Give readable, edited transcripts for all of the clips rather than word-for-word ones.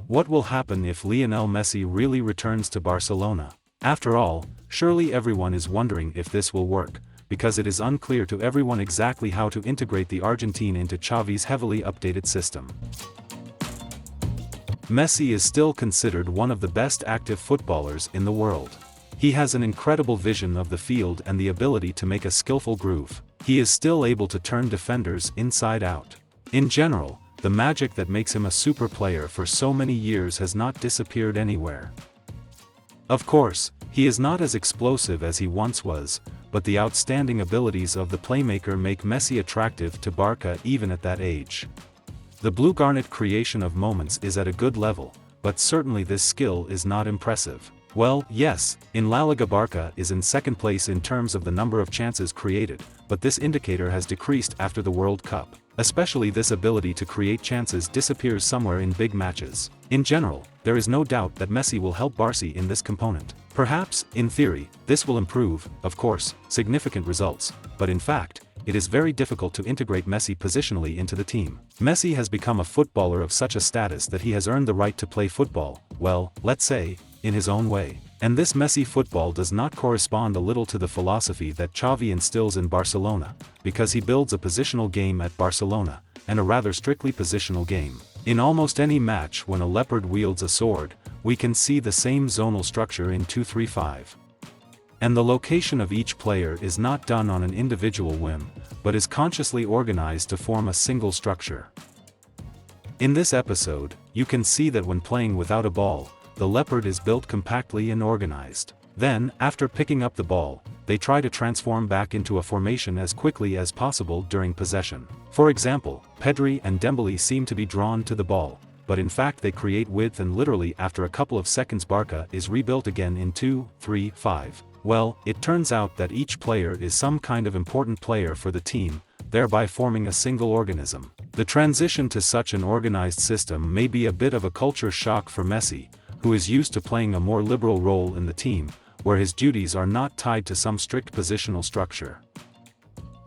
What will happen if Lionel Messi really returns to Barcelona? After all, surely everyone is wondering if this will work, because it is unclear to everyone exactly how to integrate the Argentine into Xavi's heavily updated system. Messi is still considered one of the best active footballers in the world. He has an incredible vision of the field and the ability to make a skillful groove. He is still able to turn defenders inside out. In general, the magic that makes him a super player for so many years has not disappeared anywhere. Of course, he is not as explosive as he once was, but the outstanding abilities of the playmaker make Messi attractive to Barca even at that age. The blue-garnet creation of moments is at a good level, but certainly this skill is not impressive. Well, yes, in La Liga Barca is in second place in terms of the number of chances created, but this indicator has decreased after the World Cup. Especially this ability to create chances disappears somewhere in big matches. In general, there is no doubt that Messi will help Barca in this component. Perhaps, in theory, this will improve, of course, significant results, but in fact, it is very difficult to integrate Messi positionally into the team. Messi has become a footballer of such a status that he has earned the right to play football, well, let's say, in his own way. And this Messi football does not correspond a little to the philosophy that Xavi instills in Barcelona, because he builds a positional game at Barcelona, and a rather strictly positional game. In almost any match when a leopard wields a sword, we can see the same zonal structure in 2-3-5. And the location of each player is not done on an individual whim, but is consciously organized to form a single structure. In this episode, you can see that when playing without a ball, the leopard is built compactly and organized. Then, after picking up the ball, they try to transform back into a formation as quickly as possible during possession. For example, Pedri and Dembele seem to be drawn to the ball, but in fact they create width and literally after a couple of seconds Barca is rebuilt again in 2-3-5. Well, it turns out that each player is some kind of important player for the team, thereby forming a single organism. The transition to such an organized system may be a bit of a culture shock for Messi, who is used to playing a more liberal role in the team, where his duties are not tied to some strict positional structure.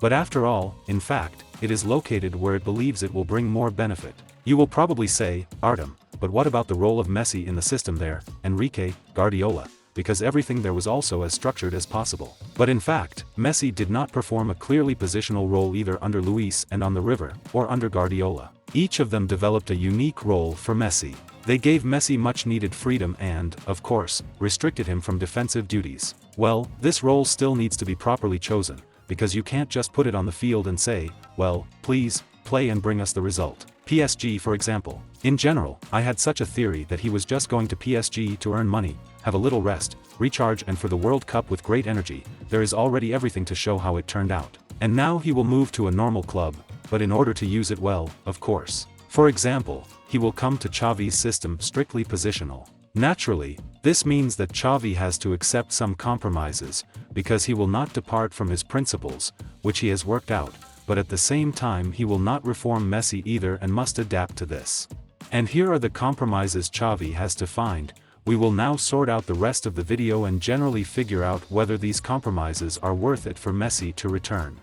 But after all, in fact, it is located where it believes it will bring more benefit. You will probably say, Artem, but what about the role of Messi in the system there, Enrique, Guardiola, because everything there was also as structured as possible. But in fact, Messi did not perform a clearly positional role either under Luis and on the River, or under Guardiola. Each of them developed a unique role for Messi. They gave Messi much-needed freedom and, of course, restricted him from defensive duties. Well, this role still needs to be properly chosen, because you can't just put it on the field and say, well, please, play and bring us the result. PSG for example. In general, I had such a theory that he was just going to PSG to earn money, have a little rest, recharge and for the World Cup with great energy. There is already everything to show how it turned out. And now he will move to a normal club, but in order to use it well, of course. For example, he will come to Xavi's system strictly positional. Naturally, this means that Xavi has to accept some compromises, because he will not depart from his principles, which he has worked out, but at the same time he will not reform Messi either and must adapt to this. And here are the compromises Xavi has to find. We will now sort out the rest of the video and generally figure out whether these compromises are worth it for Messi to return.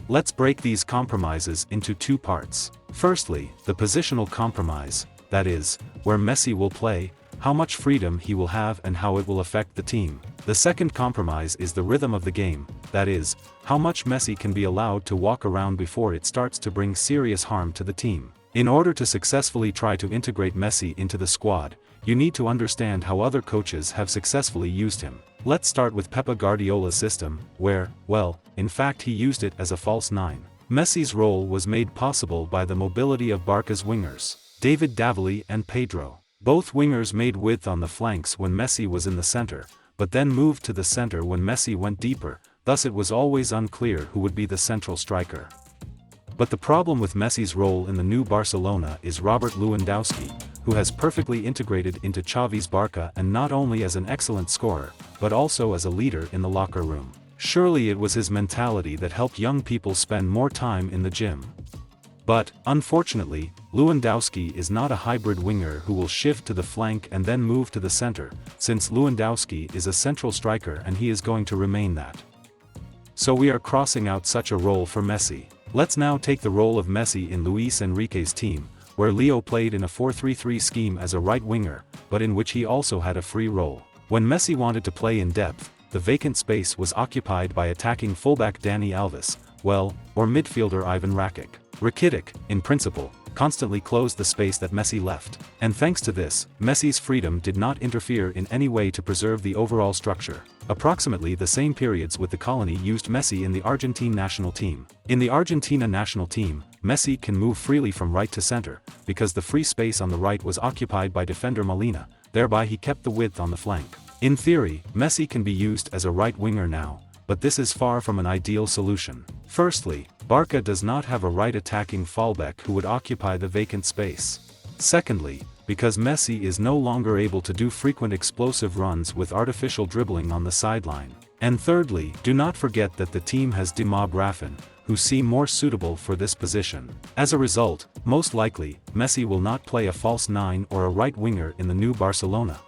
Let's break these compromises into two parts. Firstly, the positional compromise, that is, where Messi will play, how much freedom he will have and how it will affect the team. The second compromise is the rhythm of the game, that is, how much Messi can be allowed to walk around before it starts to bring serious harm to the team. In order to successfully try to integrate Messi into the squad, you need to understand how other coaches have successfully used him. Let's start with Pep Guardiola's system, where, well, in fact he used it as a false nine. Messi's role was made possible by the mobility of Barca's wingers, David Davili and Pedro. Both wingers made width on the flanks when Messi was in the center, but then moved to the center when Messi went deeper, thus it was always unclear who would be the central striker. But the problem with Messi's role in the new Barcelona is Robert Lewandowski, who has perfectly integrated into Xavi's Barca and not only as an excellent scorer, but also as a leader in the locker room. Surely it was his mentality that helped young people spend more time in the gym. But, unfortunately, Lewandowski is not a hybrid winger who will shift to the flank and then move to the center, since Lewandowski is a central striker and he is going to remain that. So we are crossing out such a role for Messi. Let's now take the role of Messi in Luis Enrique's team, where Leo played in a 4-3-3 scheme as a right winger, but in which he also had a free role. When Messi wanted to play in depth, the vacant space was occupied by attacking fullback Dani Alves, or midfielder Ivan Rakitic. Rakitic, in principle, constantly closed the space that Messi left. And thanks to this, Messi's freedom did not interfere in any way to preserve the overall structure. Approximately the same periods with the colony used Messi in the Argentine national team. In the Argentina national team, Messi can move freely from right to center, because the free space on the right was occupied by defender Molina, thereby he kept the width on the flank. In theory, Messi can be used as a right winger now, but this is far from an ideal solution. Firstly, Barca does not have a right attacking fullback who would occupy the vacant space. Secondly, because Messi is no longer able to do frequent explosive runs with artificial dribbling on the sideline. And thirdly, do not forget that the team has Dima Brafin, who seem more suitable for this position. As a result, most likely, Messi will not play a false nine or a right winger in the new Barcelona,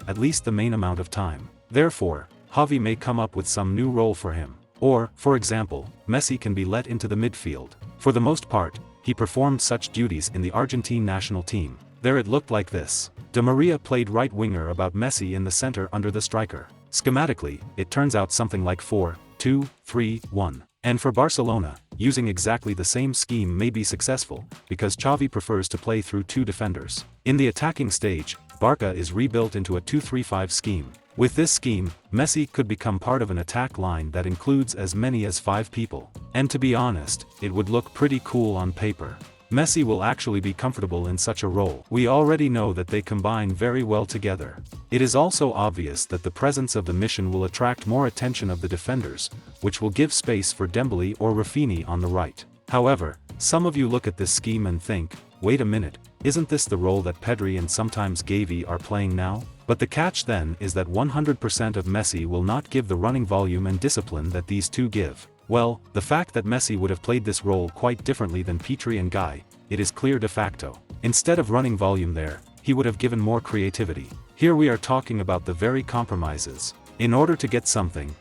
at least the main amount of time. Therefore, Xavi may come up with some new role for him. Or, for example, Messi can be let into the midfield. For the most part, he performed such duties in the Argentine national team. There it looked like this. Di Maria played right winger about Messi in the center under the striker. Schematically, it turns out something like 4-2-3-1. And for Barcelona, using exactly the same scheme may be successful, because Xavi prefers to play through two defenders. In the attacking stage, Barca is rebuilt into a 2-3-5 scheme. With this scheme, Messi could become part of an attack line that includes as many as 5 people. And to be honest, it would look pretty cool on paper. Messi will actually be comfortable in such a role. We already know that they combine very well together. It is also obvious that the presence of the mission will attract more attention of the defenders, which will give space for Dembele or Rafinha on the right. However, some of you look at this scheme and think, wait a minute, isn't this the role that Pedri and sometimes Xavi are playing now? But the catch then is that 100% of Messi will not give the running volume and discipline that these two give. The fact that Messi would have played this role quite differently than Pedri and Guy, it is clear de facto. Instead of running volume there, he would have given more creativity. Here we are talking about the very compromises. In order to get something,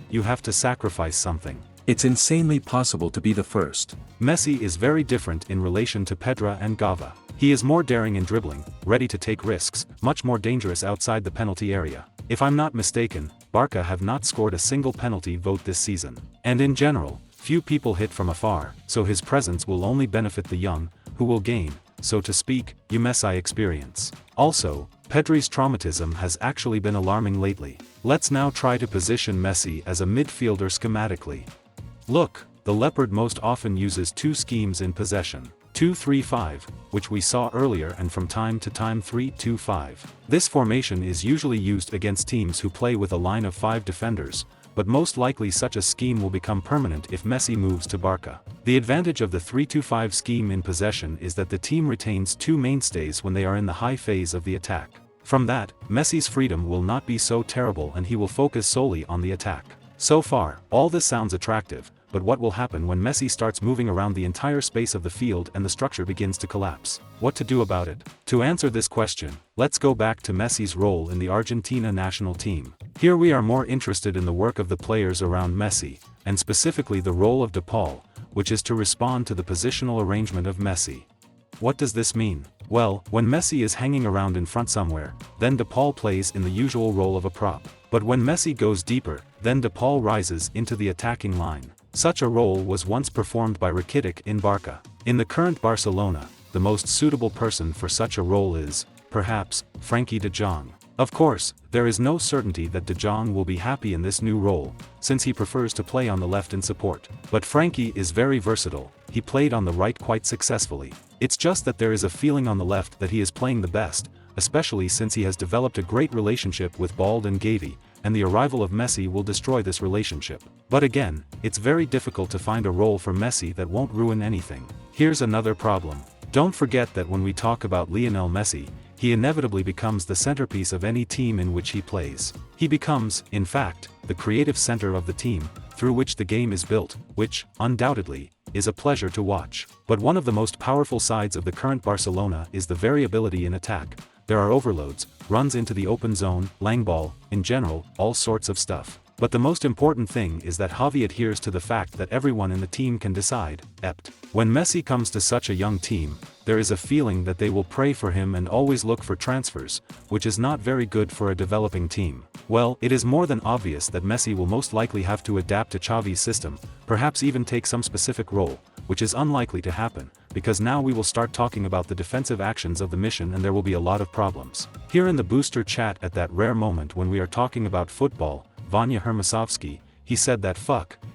you have to sacrifice something. It's insanely possible to be the first. Messi is very different in relation to Pedri and Gava. He is more daring in dribbling, ready to take risks, much more dangerous outside the penalty area. If I'm not mistaken, Barca have not scored a single penalty vote this season. And in general, few people hit from afar, so his presence will only benefit the young, who will gain, so to speak, Messi experience. Also, Pedri's traumatism has actually been alarming lately. Let's now try to position Messi as a midfielder schematically. Look, the Leopard most often uses two schemes in possession. 2-3-5, which we saw earlier, and from time to time 3-2-5. This formation is usually used against teams who play with a line of 5 defenders, but most likely such a scheme will become permanent if Messi moves to Barca. The advantage of the 3-2-5 scheme in possession is that the team retains two mainstays when they are in the high phase of the attack. From that, Messi's freedom will not be so terrible and he will focus solely on the attack. So far, all this sounds attractive, but what will happen when Messi starts moving around the entire space of the field and the structure begins to collapse? What to do about it? To answer this question, let's go back to Messi's role in the Argentina national team. Here we are more interested in the work of the players around Messi, and specifically the role of De Paul, which is to respond to the positional arrangement of Messi. What does this mean? When Messi is hanging around in front somewhere, then De Paul plays in the usual role of a prop. But when Messi goes deeper, then De Paul rises into the attacking line. Such a role was once performed by Rakitic in Barca. In the current Barcelona, the most suitable person for such a role is, perhaps, Frenkie de Jong. Of course, there is no certainty that de Jong will be happy in this new role, since he prefers to play on the left in support. But Frenkie is very versatile, he played on the right quite successfully. It's just that there is a feeling on the left that he is playing the best, especially since he has developed a great relationship with Bald and Xavi, and the arrival of Messi will destroy this relationship. But again, it's very difficult to find a role for Messi that won't ruin anything. Here's another problem. Don't forget that when we talk about Lionel Messi, he inevitably becomes the centerpiece of any team in which he plays. He becomes, in fact, the creative center of the team, through which the game is built, which, undoubtedly, is a pleasure to watch. But one of the most powerful sides of the current Barcelona is the variability in attack. There are overloads, runs into the open zone, lang ball, in general, all sorts of stuff. But the most important thing is that Xavi adheres to the fact that everyone in the team can decide. When Messi comes to such a young team, there is a feeling that they will pray for him and always look for transfers, which is not very good for a developing team. Well, it is more than obvious that Messi will most likely have to adapt to Xavi's system, perhaps even take some specific role, which is unlikely to happen, because now we will start talking about the defensive actions of the mission and there will be a lot of problems. Here in the booster chat at that rare moment when we are talking about football, Vanya Hermasovsky, he said that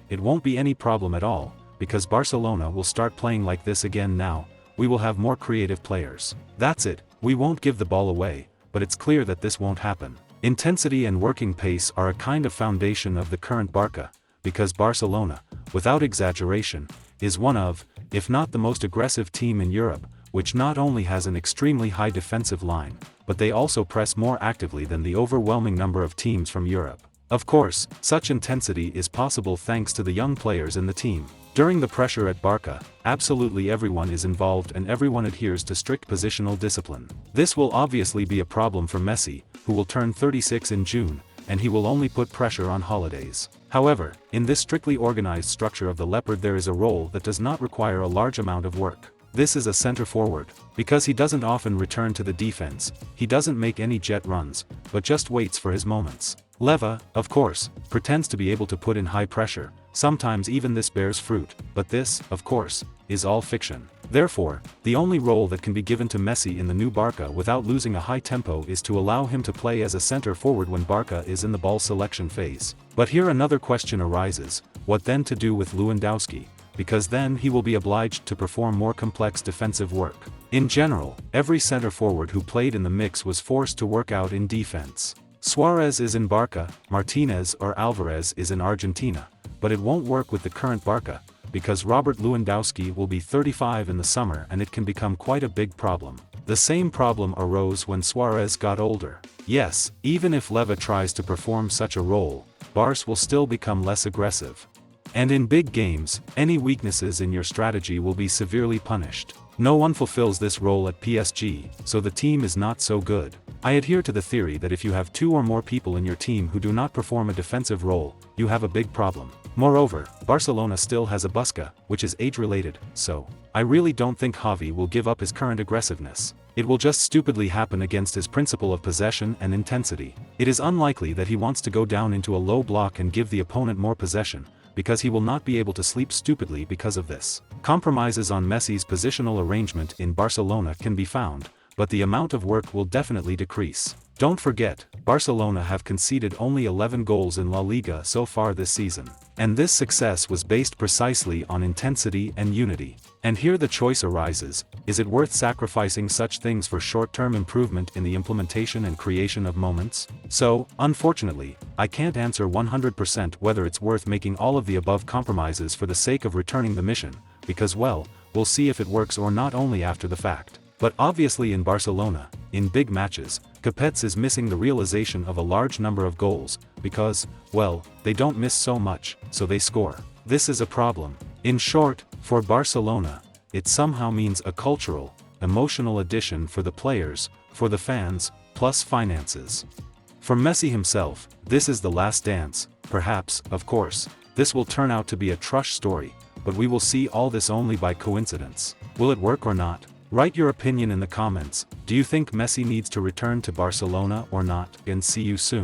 it won't be any problem at all, because Barcelona will start playing like this again now, we will have more creative players. That's it, we won't give the ball away, but it's clear that this won't happen. Intensity and working pace are a kind of foundation of the current Barca, because Barcelona, without exaggeration, is one of, if not the most aggressive team in Europe, which not only has an extremely high defensive line, but they also press more actively than the overwhelming number of teams from Europe. Of course, such intensity is possible thanks to the young players in the team. During the pressure at Barca, absolutely everyone is involved and everyone adheres to strict positional discipline. This will obviously be a problem for Messi, who will turn 36 in June, and he will only put pressure on holidays. However, in this strictly organized structure of the Leopard there is a role that does not require a large amount of work. This is a center forward. Because he doesn't often return to the defense, he doesn't make any jet runs, but just waits for his moments. Leva, of course, pretends to be able to put in high pressure, sometimes even this bears fruit, but this, of course, is all fiction. Therefore, the only role that can be given to Messi in the new Barca without losing a high tempo is to allow him to play as a center forward when Barca is in the ball selection phase. But here another question arises, what then to do with Lewandowski? Because then he will be obliged to perform more complex defensive work. In general, every center forward who played in the mix was forced to work out in defense. Suarez is in Barca, Martinez or Alvarez is in Argentina, but it won't work with the current Barca, because Robert Lewandowski will be 35 in the summer and it can become quite a big problem. The same problem arose when Suarez got older. Yes, even if Leva tries to perform such a role, Barca will still become less aggressive. And in big games, any weaknesses in your strategy will be severely punished. No one fulfills this role at PSG, so the team is not so good. I adhere to the theory that if you have 2 or more people in your team who do not perform a defensive role, you have a big problem. Moreover, Barcelona still has a Busquets, which is age-related, so I really don't think Xavi will give up his current aggressiveness. It will just stupidly happen against his principle of possession and intensity. It is unlikely that he wants to go down into a low block and give the opponent more possession, because he will not be able to sleep stupidly because of this. Compromises on Messi's positional arrangement in Barcelona can be found, but the amount of work will definitely decrease. Don't forget, Barcelona have conceded only 11 goals in La Liga so far this season. And this success was based precisely on intensity and unity. And here the choice arises, is it worth sacrificing such things for short-term improvement in the implementation and creation of moments? So, unfortunately, I can't answer 100% whether it's worth making all of the above compromises for the sake of returning the mission, because well, we'll see if it works or not only after the fact. But obviously in Barcelona, in big matches, Capets is missing the realization of a large number of goals, because, well, they don't miss so much, so they score. This is a problem. In short, for Barcelona, it somehow means a cultural, emotional addition for the players, for the fans, plus finances. For Messi himself, this is the last dance, perhaps, of course, this will turn out to be a trush story, but we will see all this only by coincidence. Will it work or not? Write your opinion in the comments. Do you think Messi needs to return to Barcelona or not? And see you soon.